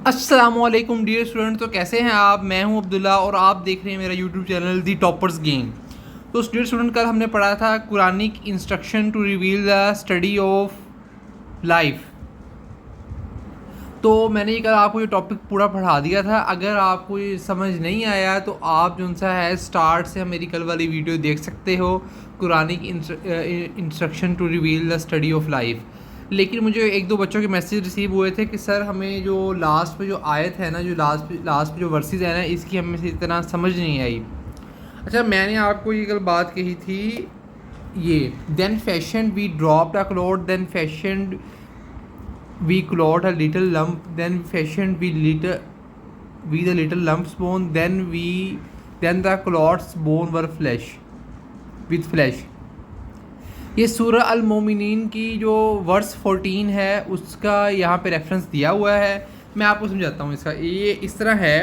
السلام علیکم dear student, تو کیسے ہیں آپ؟ میں ہوں عبداللہ اور آپ دیکھ رہے ہیں میرا YouTube channel the toppers game. تو ڈیئر اسٹوڈنٹ، کل ہم نے پڑھا تھا Quranic instruction to reveal the study of life. تو میں نے کل آپ کو یہ ٹاپک پورا پڑھا دیا تھا۔ اگر آپ کو یہ سمجھ نہیں آیا تو آپ جو سا ہے اسٹارٹ سے میری کل والی ویڈیو دیکھ سکتے ہو، Quranic instruction to reveal the study of life. لیکن مجھے ایک دو بچوں کے میسیج ریسیو ہوئے تھے کہ سر ہمیں جو لاسٹ پہ جو آیت ہے نا، جو لاسٹ پہ جو ورسز ہیں نا، اس کی ہمیں سے اتنا سمجھ نہیں آئی۔ اچھا، میں نے آپ کو یہ کل بات کہی تھی، یہ then fashion we dropped a clot, then fashioned we clothed a little lump, then fashioned we the little lumps bone, then the clots bone were flesh with flesh۔ یہ سورہ المومنین کی جو ورس 14 ہے اس کا یہاں پہ ریفرنس دیا ہوا ہے۔ میں آپ کو سمجھاتا ہوں اس کا۔ یہ اس طرح ہے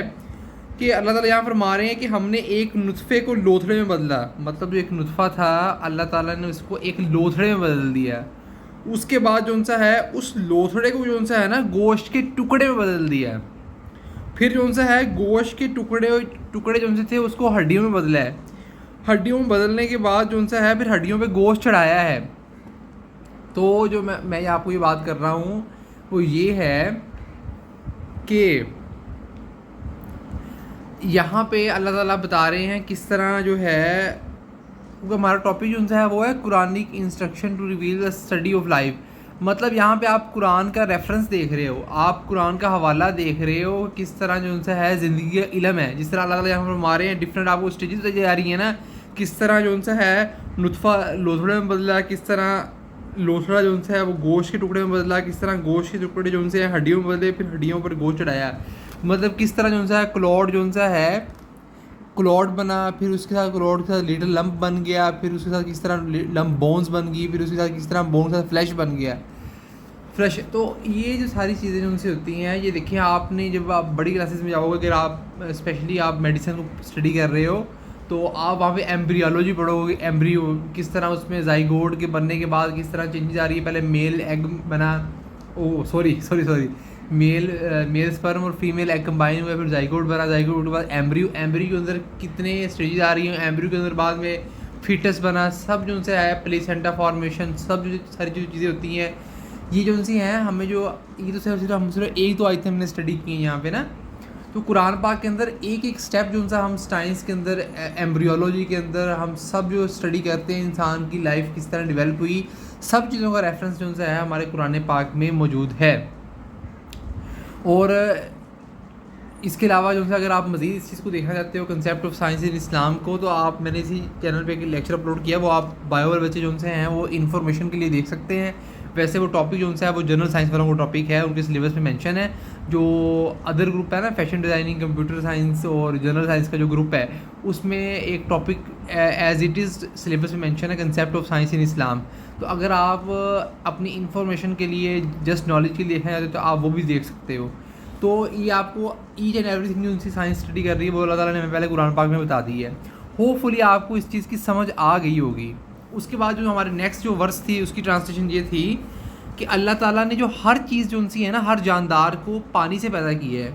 کہ اللہ تعالیٰ یہاں فرما رہے ہیں کہ ہم نے ایک نطفے کو لوتھڑے میں بدلا، مطلب جو ایک نطفہ تھا اللہ تعالیٰ نے اس کو ایک لوتھڑے میں بدل دیا۔ اس کے بعد جو سا ہے اس لوتھڑے کو جو سا ہے نا گوشت کے ٹکڑے میں بدل دیا۔ پھر جو سا ہے گوشت کے ٹکڑے جو سے تھے اس کو ہڈیوں میں بدلا ہے۔ ہڈیوں میں بدلنے کے بعد جو سا ہے پھر ہڈیوں پہ گوشت چڑھایا ہے۔ تو جو میں آپ کو یہ بات کر رہا ہوں وہ یہ ہے کہ یہاں پہ اللہ تعالیٰ بتا رہے ہیں کس طرح جو ہے، کیونکہ ہمارا ٹاپک جو ہے وہ ہے Quranic instruction to reveal the study of life. مطلب یہاں پہ آپ قرآن کا ریفرنس دیکھ رہے ہو، آپ قرآن کا حوالہ دیکھ رہے ہو، کس طرح جو سا ہے زندگی کا علم ہے۔ جس طرح اللہ تعالیٰ یہاں پر ہمارے ہیں ڈفرینٹ آپ کو اسٹیجز جا رہی ہیں نا، کس طرح جو سا ہے نطفہ لوتھڑے میں بدلا، کس طرح لوتھڑا جو سا ہے وہ گوشت کے ٹکڑے میں بدلا، کس طرح گوشت کے ٹکڑے جو سے ہڈیوں میں بدلے، پھر ہڈیوں پر گوشت چڑھایا۔ مطلب کس طرح جو سا ہے کلوڈ جو سا ہے کلوڈ بنا، پھر اس کے ساتھ کلوڈ کے ساتھ لیٹل لمپ بن گیا، پھر اس کے ساتھ کس طرح لمپ بونز بن گئی، پھر اس کے ساتھ کس طرح بون کے ساتھ فلیش بن گیا فلیش۔ تو یہ جو ساری چیزیں جو ان سے ہوتی ہیں، یہ دیکھیں آپ نے جب آپ بڑی کلاسز میں جاؤ گے، اگر آپ اسپیشلی آپ میڈیسن کو اسٹڈی کر رہے ہو تو آپ وہاں پہ ایمبریولوجی پڑھو گے، ایمبریو کس طرح اس میں زائگوڈ کے بننے کے بعد کس طرح چینجز آ رہی ہے۔ پہلے میل ایگ بنا، سوری میل اسپرم اور فیمیل ایگ کمبائن ہوئے، پھر زائگوڈ بنا، زائگوڈ کے بعد ایمبریو کے اندر کتنے اسٹیجز آ رہی ہیں، ایمبریو کے اندر بعد میں فیٹس بنا، سب جو ان سے ہے پلیسینٹا فارمیشن، سب جو ساری جو چیزیں ہوتی ہیں یہ جو ان سی ہیں ہمیں جو یہ تو صرف ہم صرف ایک دو آیتیں ہم نے اسٹڈی کی ہیں یہاں پہ نا۔ تو قرآن پاک کے اندر ایک ایک اسٹیپ جو ان سا ہم سائنس کے اندر ایمبریولوجی کے اندر ہم سب جو اسٹڈی کرتے ہیں انسان کی لائف کس طرح ڈیولپ ہوئی، سب چیزوں کا ریفرنس جو ان سا ہے ہمارے قرآن پاک میں موجود ہے۔ اور اس کے علاوہ جو ہے اگر آپ مزید اس چیز کو دیکھنا چاہتے ہو کنسیپٹ آف سائنس ان اسلام کو، تو آپ میں نے اسی چینل پہ ایک لیکچر اپلوڈ کیا، وہ آپ بایو والے بچے جو ان سے ہیں وہ انفارمیشن کے لیے دیکھ سکتے ہیں۔ ویسے وہ ٹاپک جو ان سے ہے وہ جنرل سائنس والوں کا ٹاپک ہے، ان کے سلیبس میں مینشن ہے۔ جو ادر گروپ ہے نا فیشن ڈیزائننگ، کمپیوٹر سائنس اور جنرل سائنس کا جو گروپ ہے، اس میں ایک topic as it is syllabus میں مینشن ہے کنسیپٹ آف سائنس ان اسلام۔ تو اگر آپ اپنی انفارمیشن کے لیے جسٹ نالج کے لیے دیکھنا چاہتے ہو تو آپ وہ بھی دیکھ سکتے ہو۔ تو یہ آپ کو ایچ اینڈ ایوری تھنگ جو ان سے سائنس اسٹڈی کر رہی ہے وہ اللہ تعالیٰ نے ہمیں پہلے قرآن پاک میں بتا دی ہے۔ ہوپ فلی آپ کو اس چیز کی سمجھ آ گئی ہوگی۔ اس کے بعد جو ہمارے نیکسٹ جو ورس تھی اس کی ٹرانسلیشن یہ تھی کہ اللہ تعالیٰ نے جو ہر چیز جو ان سی ہے نا، ہر جاندار کو پانی سے پیدا کیا ہے،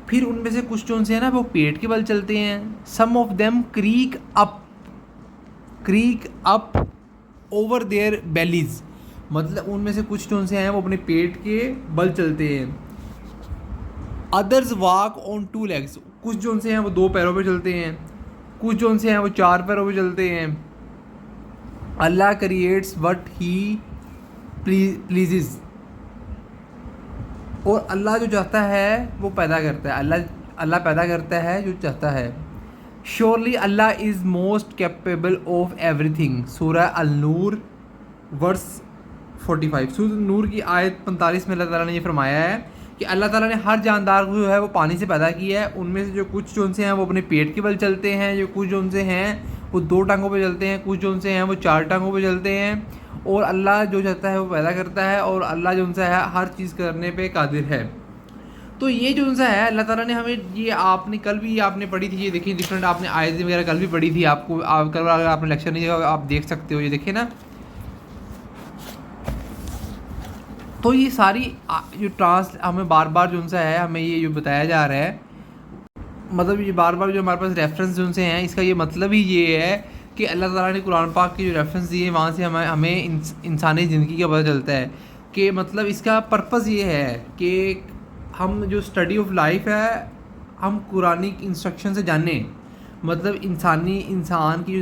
پھر ان میں سے کچھ جو ان سے ہے نا وہ پیٹ کے بل چلتے ہیں، some of them crack up over their bellies, مطلب ان میں سے کچھ جو ان سے ہیں وہ اپنے پیٹ کے بل چلتے ہیں۔ Others walk on two legs, کچھ جو ان سے ہیں وہ دو پیروں پہ چلتے ہیں، کچھ جو ان سے ہیں وہ چار پیروں پہ چلتے ہیں۔ اللہ کریٹس وٹ ہی پلیزز، اور اللہ جو چاہتا ہے وہ پیدا کرتا ہے، اللہ پیدا کرتا ہے جو چاہتا ہے۔ Surely Allah is most capable of every thing, سورہ النور ورس 45، سورہ نور کی آیت 45 میں اللہ تعالیٰ نے یہ فرمایا ہے کہ اللہ تعالیٰ نے ہر جاندار کو جو ہے وہ پانی سے پیدا کیا ہے۔ ان میں سے جو کچھ جو ان سے ہیں وہ اپنے پیٹ کے بل چلتے ہیں، جو کچھ جو ان سے ہیں وہ دو ٹانگوں پہ چلتے ہیں، کچھ جو ان سے ہیں وہ چار ٹانگوں پہ چلتے ہیں۔ اور اللہ جو چاہتا ہے وہ پیدا کرتا ہے، اور اللہ جو ان سے ہے ہر چیز کرنے پہ قادر ہے۔ تو یہ جو ان سے ہے اللہ تعالیٰ نے ہمیں، یہ آپ نے کل بھی آپ نے پڑھی تھی، یہ دیکھیں ڈفرینٹ آپ نے آیتیں وغیرہ کل بھی پڑھی تھی، آپ کو کل اگر آپ نے لیکچر نہیں دیکھا آپ دیکھ سکتے ہو۔ یہ دیکھیں نا تو یہ ساری جو ہمیں بار بار جو ان سے ہے ہمیں یہ جو بتایا جا رہا ہے، مطلب یہ بار بار جو ہمارے پاس ریفرنس جو ان سے ہیں، اس کا یہ مطلب ہی یہ ہے کہ اللہ تعالیٰ نے قرآن پاک کی جو ریفرنس دی ہے وہاں سے ہمیں انسانی زندگی کا پتہ چلتا ہے کہ مطلب اس کا پرپز یہ ہے کہ ہم جو اسٹڈی آف لائف ہے ہم قرآنی انسٹرکشن سے جانیں، مطلب انسان کی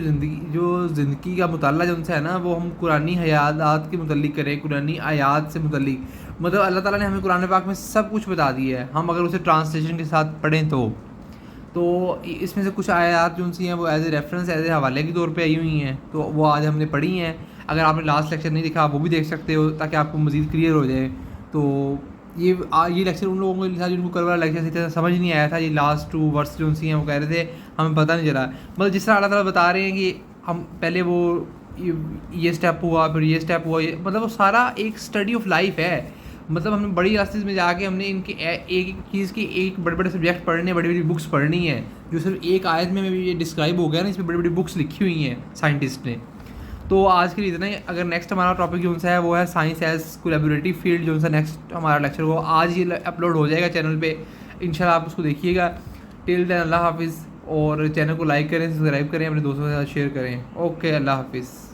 جو زندگی کا مطالعہ جو ان سے ہے نا وہ ہم قرآنی حیات کے متعلق کریں، قرآنی آیات سے متعلق، مطلب اللہ تعالیٰ نے ہمیں قرآن پاک میں سب کچھ بتا دیا ہے، ہم اگر اسے ٹرانسلیشن کے ساتھ پڑھیں تو اس میں سے کچھ آیات جو ان سی ہیں وہ as a reference as a حوالے کے طور پہ آئی ہوئی ہیں، تو وہ آج ہم نے پڑھی ہیں۔ اگر آپ نے لاسٹ لیکچر نہیں دیکھا آپ وہ بھی دیکھ سکتے ہو تاکہ آپ کو مزید کلیئر ہو جائے۔ تو یہ لیکچر ان لوگوں کے جن کو کل والا لیکچر سمجھ نہیں آیا تھا، یہ لاسٹ 2 ورس جو ان سی ہیں وہ کہہ رہے تھے ہمیں پتہ نہیں چلا، مطلب جس طرح اللہ تعالیٰ بتا رہے ہیں کہ ہم پہلے وہ یہ اسٹیپ ہوا پھر یہ اسٹیپ ہوا، مطلب وہ سارا ایک اسٹڈی آف لائف ہے، مطلب ہم نے بڑی راستے میں جا کے ہم نے ان کی ایک چیز کی ایک بڑے بڑے سبجیکٹ پڑھنے، بڑی بڑی بکس پڑھنی ہے، جو صرف ایک آیت میں یہ ڈسکرائب ہو گیا نا، اس میں بڑی بڑی بکس لکھی ہوئی ہیں سائنٹسٹ نے۔ تو آج کے لیے اتنا ہی۔ اگر نیکسٹ ہمارا ٹاپک جو ہے وہ ہے سائنس ایز کولیبوریٹیو فیلڈ، جو نیکسٹ ہمارا لیکچر وہ آج ہی اپلوڈ ہو جائے گا چینل پہ، انشاءاللہ آپ اس کو دیکھیے گا۔ ٹل دین اللہ حافظ، اور چینل کو لائک کریں، سبسکرائب کریں، اپنے دوستوں کے ساتھ شیئر کریں۔ اوکے، اللہ حافظ۔